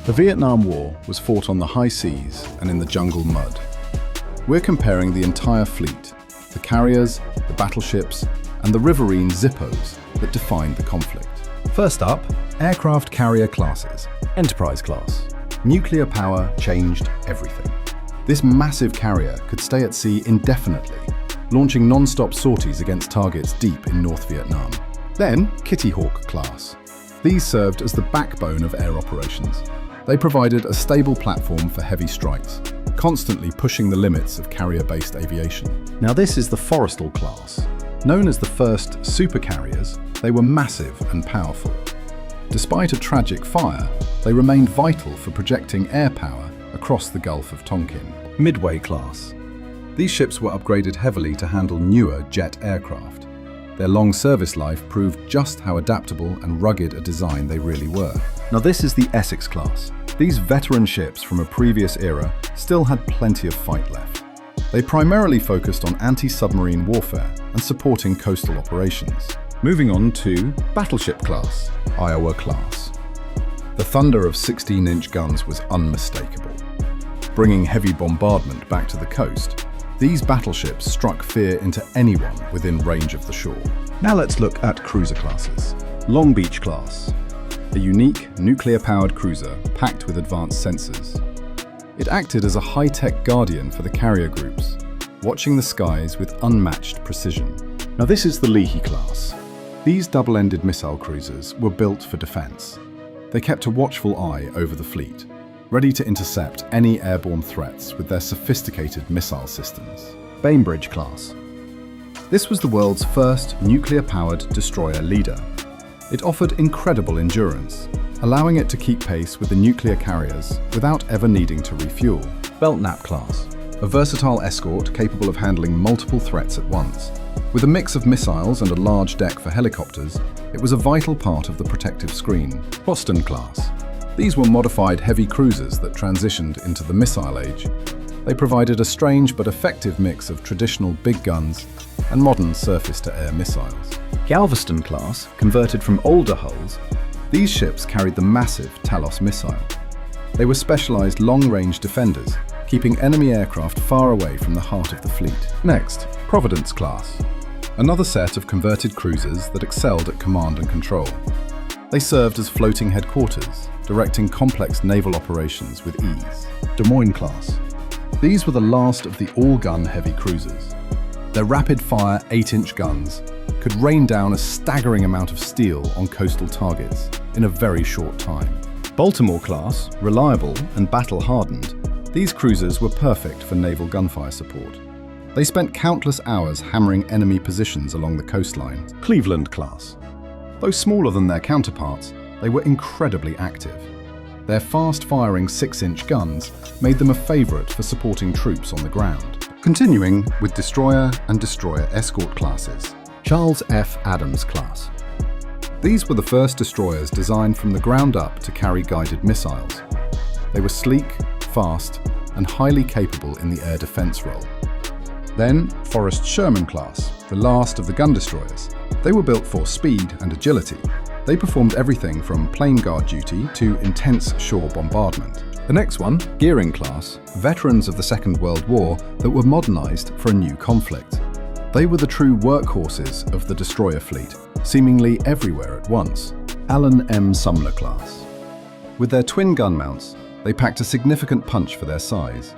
The Vietnam War was fought on the high seas and in the jungle mud. We're comparing the entire fleet, the carriers, the battleships, and the riverine Zippos that defined the conflict. First up, aircraft carrier classes. Enterprise class. Nuclear power changed everything. This massive carrier could stay at sea indefinitely, launching non-stop sorties against targets deep in North Vietnam. Then, Kitty Hawk class. These served as the backbone of air operations. They provided a stable platform for heavy strikes, constantly pushing the limits of carrier-based aviation. Now this is the Forrestal class. Known as the first supercarriers, they were massive and powerful. Despite a tragic fire, they remained vital for projecting air power across the Gulf of Tonkin. Midway class. These ships were upgraded heavily to handle newer jet aircraft. Their long service life proved just how adaptable and rugged a design they really were. Now this is the Essex class. These veteran ships from a previous era still had plenty of fight left. They primarily focused on anti-submarine warfare and supporting coastal operations. Moving on to Battleship class, Iowa class. The thunder of 16-inch guns was unmistakable. Bringing heavy bombardment back to the coast, these battleships struck fear into anyone within range of the shore. Now let's look at cruiser classes. Long Beach class. A unique, nuclear-powered cruiser packed with advanced sensors. It acted as a high-tech guardian for the carrier groups, watching the skies with unmatched precision. Now this is the Leahy class. These double-ended missile cruisers were built for defense. They kept a watchful eye over the fleet, ready to intercept any airborne threats with their sophisticated missile systems. Bainbridge class. This was the world's first nuclear-powered destroyer leader. It offered incredible endurance, allowing it to keep pace with the nuclear carriers without ever needing to refuel. Belknap class. A versatile escort capable of handling multiple threats at once. With a mix of missiles and a large deck for helicopters, it was a vital part of the protective screen. Boston class. These were modified heavy cruisers that transitioned into the missile age. They provided a strange but effective mix of traditional big guns and modern surface-to-air missiles. Galveston class, converted from older hulls, these ships carried the massive Talos missile. They were specialized long-range defenders, keeping enemy aircraft far away from the heart of the fleet. Next, Providence class. Another set of converted cruisers that excelled at command and control. They served as floating headquarters, directing complex naval operations with ease. Des Moines class. These were the last of the all-gun heavy cruisers. Their rapid-fire 8-inch guns could rain down a staggering amount of steel on coastal targets in a very short time. Baltimore class, reliable and battle-hardened, these cruisers were perfect for naval gunfire support. They spent countless hours hammering enemy positions along the coastline. Cleveland class. Though smaller than their counterparts, they were incredibly active. Their fast-firing 6-inch guns made them a favorite for supporting troops on the ground. Continuing with destroyer and destroyer escort classes. Charles F. Adams class. These were the first destroyers designed from the ground up to carry guided missiles. They were sleek, fast, and highly capable in the air defense role. Then, Forrest Sherman class, the last of the gun destroyers. They were built for speed and agility. They performed everything from plane guard duty to intense shore bombardment. The next one, Gearing class, veterans of the Second World War that were modernized for a new conflict. They were the true workhorses of the destroyer fleet, seemingly everywhere at once. Allen M. Sumner class. With their twin gun mounts, they packed a significant punch for their size.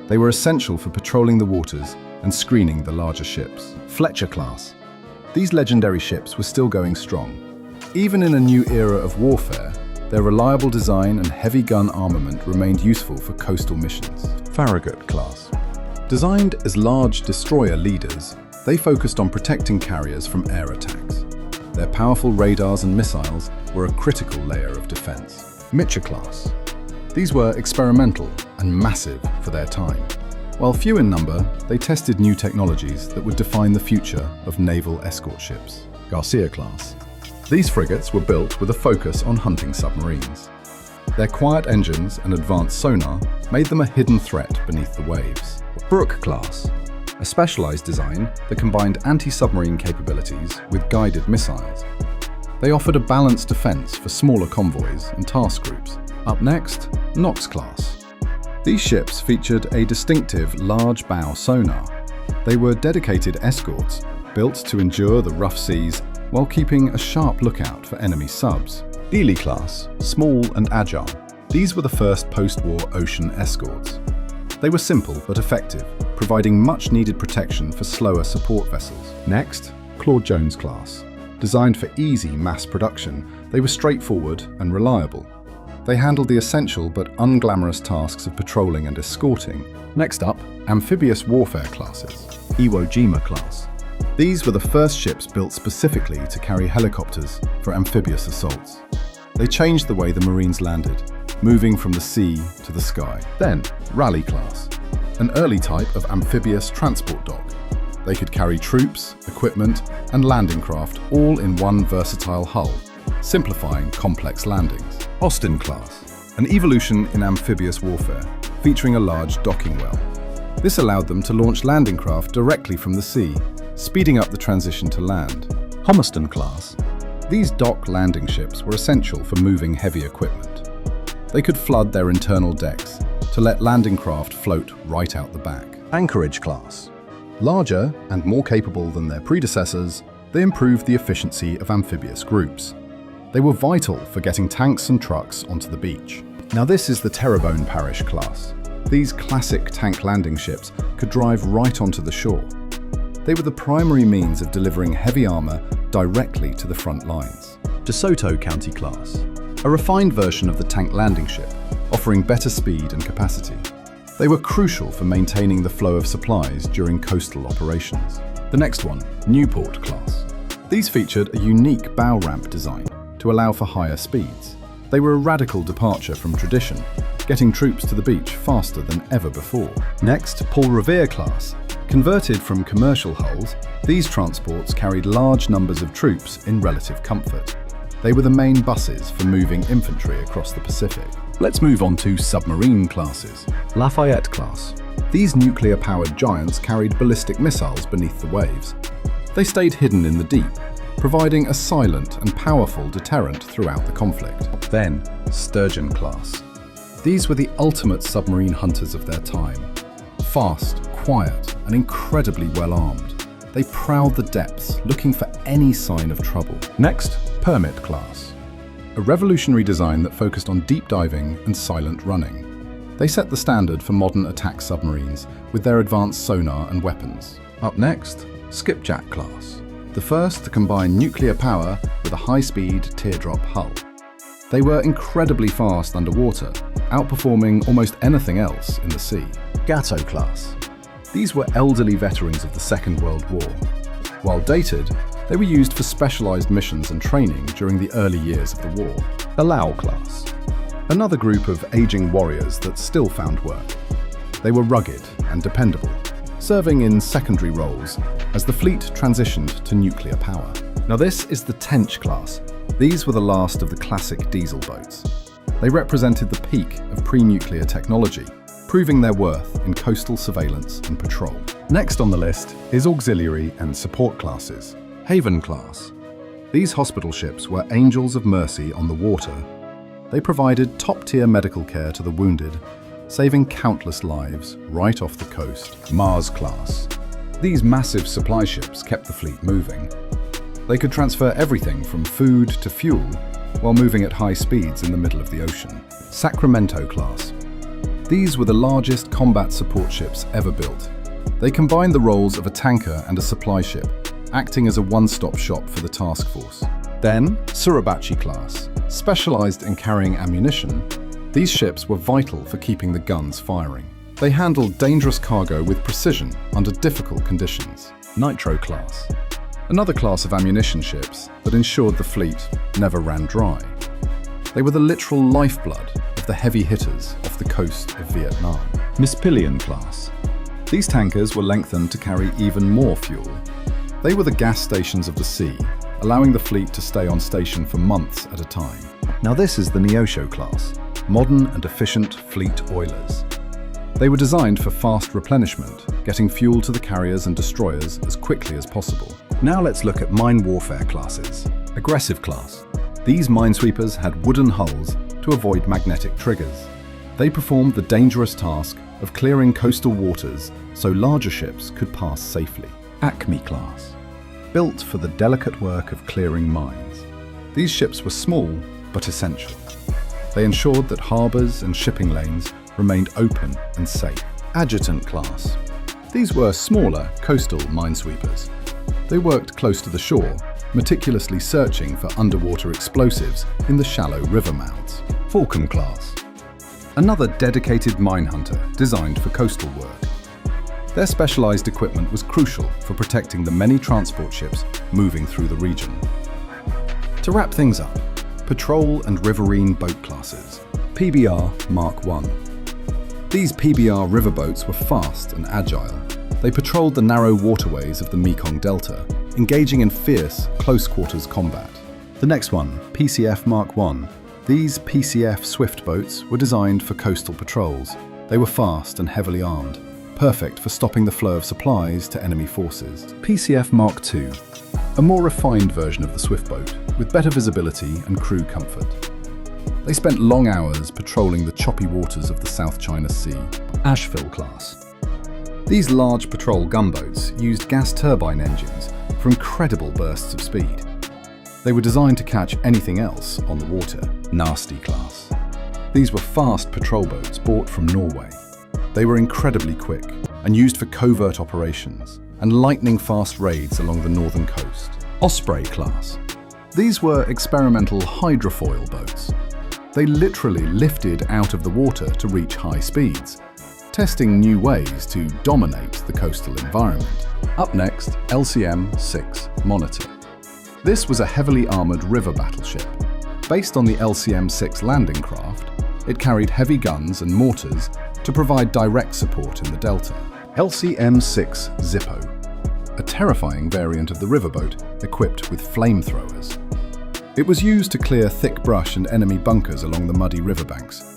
They were essential for patrolling the waters and screening the larger ships. Fletcher class. These legendary ships were still going strong. Even in a new era of warfare, their reliable design and heavy gun armament remained useful for coastal missions. Farragut class. Designed as large destroyer leaders, they focused on protecting carriers from air attacks. Their powerful radars and missiles were a critical layer of defense. Mitchell class. These were experimental and massive for their time. While few in number, they tested new technologies that would define the future of naval escort ships. Garcia class. These frigates were built with a focus on hunting submarines. Their quiet engines and advanced sonar made them a hidden threat beneath the waves. Brooke class. A specialized design that combined anti-submarine capabilities with guided missiles. They offered a balanced defense for smaller convoys and task groups. Up next, Knox class. These ships featured a distinctive large bow sonar. They were dedicated escorts, built to endure the rough seas while keeping a sharp lookout for enemy subs. Ely class, small and agile. These were the first post-war ocean escorts. They were simple but effective, providing much-needed protection for slower support vessels. Next, Claude Jones class. Designed for easy mass production, they were straightforward and reliable. They handled the essential but unglamorous tasks of patrolling and escorting. Next up, amphibious warfare classes. Iwo Jima class. These were the first ships built specifically to carry helicopters for amphibious assaults. They changed the way the Marines landed, moving from the sea to the sky. Then, Raleigh class, an early type of amphibious transport dock. They could carry troops, equipment, and landing craft all in one versatile hull, simplifying complex landings. Austin class, an evolution in amphibious warfare, featuring a large docking well. This allowed them to launch landing craft directly from the sea, speeding up the transition to land. Homerton class. These dock landing ships were essential for moving heavy equipment. They could flood their internal decks to let landing craft float right out the back. Anchorage class. Larger and more capable than their predecessors, they improved the efficiency of amphibious groups. They were vital for getting tanks and trucks onto the beach. Now this is the Terrebonne Parish class. These classic tank landing ships could drive right onto the shore. They were the primary means of delivering heavy armor directly to the front lines. DeSoto County class, a refined version of the tank landing ship, offering better speed and capacity. They were crucial for maintaining the flow of supplies during coastal operations. The next one, Newport class. These featured a unique bow ramp design to allow for higher speeds. They were a radical departure from tradition, getting troops to the beach faster than ever before. Next, Paul Revere class. Converted from commercial hulls, these transports carried large numbers of troops in relative comfort. They were the main buses for moving infantry across the Pacific. Let's move on to submarine classes. Lafayette class. These nuclear-powered giants carried ballistic missiles beneath the waves. They stayed hidden in the deep, providing a silent and powerful deterrent throughout the conflict. Then, Sturgeon class. These were the ultimate submarine hunters of their time. Fast, quiet, and incredibly well-armed. They prowled the depths, looking for any sign of trouble. Next, Permit class. A revolutionary design that focused on deep diving and silent running. They set the standard for modern attack submarines with their advanced sonar and weapons. Up next, Skipjack class. The first to combine nuclear power with a high-speed teardrop hull. They were incredibly fast underwater, outperforming almost anything else in the sea. Gatto class. These were elderly veterans of the Second World War. While dated, they were used for specialized missions and training during the early years of the war. Allow class. Another group of aging warriors that still found work. They were rugged and dependable, serving in secondary roles as the fleet transitioned to nuclear power. Now this is the Tench class. These were the last of the classic diesel boats. They represented the peak of pre-nuclear technology, proving their worth in coastal surveillance and patrol. Next on the list is auxiliary and support classes. Haven class. These hospital ships were angels of mercy on the water. They provided top-tier medical care to the wounded, saving countless lives right off the coast. Mars class. These massive supply ships kept the fleet moving. They could transfer everything from food to fuel while moving at high speeds in the middle of the ocean. Sacramento class. These were the largest combat support ships ever built. They combined the roles of a tanker and a supply ship, acting as a one-stop shop for the task force. Then, Suribachi class. Specialized in carrying ammunition, these ships were vital for keeping the guns firing. They handled dangerous cargo with precision under difficult conditions. Nitro class. Another class of ammunition ships that ensured the fleet never ran dry. They were the literal lifeblood of the heavy hitters off the coast of Vietnam. Mispillion class. These tankers were lengthened to carry even more fuel. They were the gas stations of the sea, allowing the fleet to stay on station for months at a time. Now this is the Neosho class, modern and efficient fleet oilers. They were designed for fast replenishment, getting fuel to the carriers and destroyers as quickly as possible. Now let's look at mine warfare classes. Aggressive class. These minesweepers had wooden hulls to avoid magnetic triggers. They performed the dangerous task of clearing coastal waters so larger ships could pass safely. Acme class. Built for the delicate work of clearing mines. These ships were small but essential. They ensured that harbours and shipping lanes remained open and safe. Adjutant class. These were smaller coastal minesweepers. They worked close to the shore, meticulously searching for underwater explosives in the shallow river mouths. Falcon class. Another dedicated mine hunter designed for coastal work. Their specialized equipment was crucial for protecting the many transport ships moving through the region. To wrap things up, patrol and riverine boat classes. PBR Mark I. These PBR riverboats were fast and agile. They patrolled the narrow waterways of the Mekong Delta, engaging in fierce, close-quarters combat. The next one, PCF Mark I. These PCF swift boats were designed for coastal patrols. They were fast and heavily armed, perfect for stopping the flow of supplies to enemy forces. PCF Mark II, a more refined version of the swift boat, with better visibility and crew comfort. They spent long hours patrolling the choppy waters of the South China Sea. Asheville class. These large patrol gunboats used gas turbine engines for incredible bursts of speed. They were designed to catch anything else on the water. Nasty class. These were fast patrol boats bought from Norway. They were incredibly quick and used for covert operations and lightning-fast raids along the northern coast. Osprey class. These were experimental hydrofoil boats. They literally lifted out of the water to reach high speeds, testing new ways to dominate the coastal environment. Up next, LCM-6 Monitor. This was a heavily armoured river battleship. Based on the LCM-6 landing craft, it carried heavy guns and mortars to provide direct support in the delta. LCM-6 Zippo, a terrifying variant of the riverboat equipped with flamethrowers. It was used to clear thick brush and enemy bunkers along the muddy riverbanks.